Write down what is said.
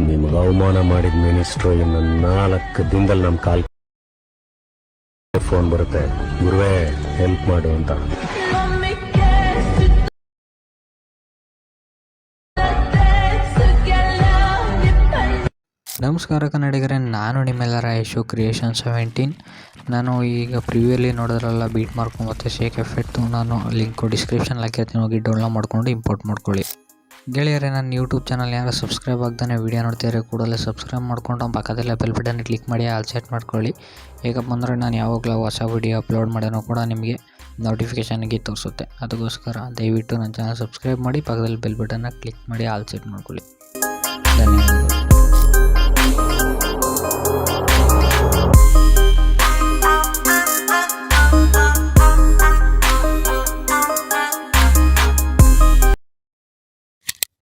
ನಿಮ್ಗೆ ಅವಮಾನ ಮಾಡಿದ ಮಿನಿಸ್ಟ್ರು ಇನ್ನು 4 ದಿನದಲ್ಲಿ ನಮ್ಮ ಕಾಲ್ ಫೋನ್ ಬರುತ್ತೆ, ಗುರುವೇ ಹೆಲ್ಪ್ ಮಾಡು ಅಂತ. ನಮಸ್ಕಾರ ಕನ್ನಡಿಗರೇ, ನಾನು ನಿಮ್ಮೆಲ್ಲರ ಯಶು ಕ್ರಿಯೇಷನ್ 17. ನಾನು ಈಗ ಪ್ರಿವ್ಯೂಲಿ ನೋಡೋದ್ರಲ್ಲ ಬೀಟ್ ಮಾರ್ಕು ಮತ್ತು ಶೇಕ್ ಎಫೆಕ್ಟು, ನಾನು ಲಿಂಕು ಡಿಸ್ಕ್ರಿಪ್ಷನ್ ಹಾಕಿರ್ತೀನಿ, ಹೋಗಿ ಡೌನ್ಲೋಡ್ ಮಾಡ್ಕೊಂಡು ಇಂಪೋರ್ಟ್ ಮಾಡ್ಕೊಳ್ಳಿ. ಗೆಳೆಯರೇ, ನನ್ನ ಯೂಟ್ಯೂಬ್ ಚಾನಲ್ ಯಾರು ಸಬ್ಸ್ಕ್ರೈಬ್ ಆಗ್ತಾನೆ ವೀಡಿಯೋ ನೋಡ್ತಿದ್ರೆ ಕೂಡಲೇ ಸಬ್ಸ್ಕ್ರೈಬ್ ಮಾಡ್ಕೊಂಡು ಪಕ್ಕದಲ್ಲೇ ಬೆಲ್ ಬಟನ್ ಕ್ಲಿಕ್ ಮಾಡಿ ಆಲ್ ಸೆಟ್ ಮಾಡ್ಕೊಳ್ಳಿ. ಹೇಗಪ್ಪ ಅಂದರೆ ನಾನು ಯಾವಾಗಲೂ ಹೊಸ ವೀಡಿಯೋ ಅಪ್ಲೋಡ್ ಮಾಡೋನು ಕೂಡ ನಿಮಗೆ ನೋಟಿಫಿಕೇಷನ್ಗೆ ತೋರಿಸುತ್ತೆ. ಅದಕ್ಕೋಸ್ಕರ ದಯವಿಟ್ಟು ನನ್ನ ಚಾನಲ್ ಸಬ್ಸ್ಕ್ರೈಬ್ ಮಾಡಿ, ಪಕ್ಕದಲ್ಲಿ ಬೆಲ್ ಬಟನ್ನ ಕ್ಲಿಕ್ ಮಾಡಿ ಆಲ್ ಸೆಟ್ ಮಾಡ್ಕೊಳ್ಳಿ. ಧನ್ಯವಾದ.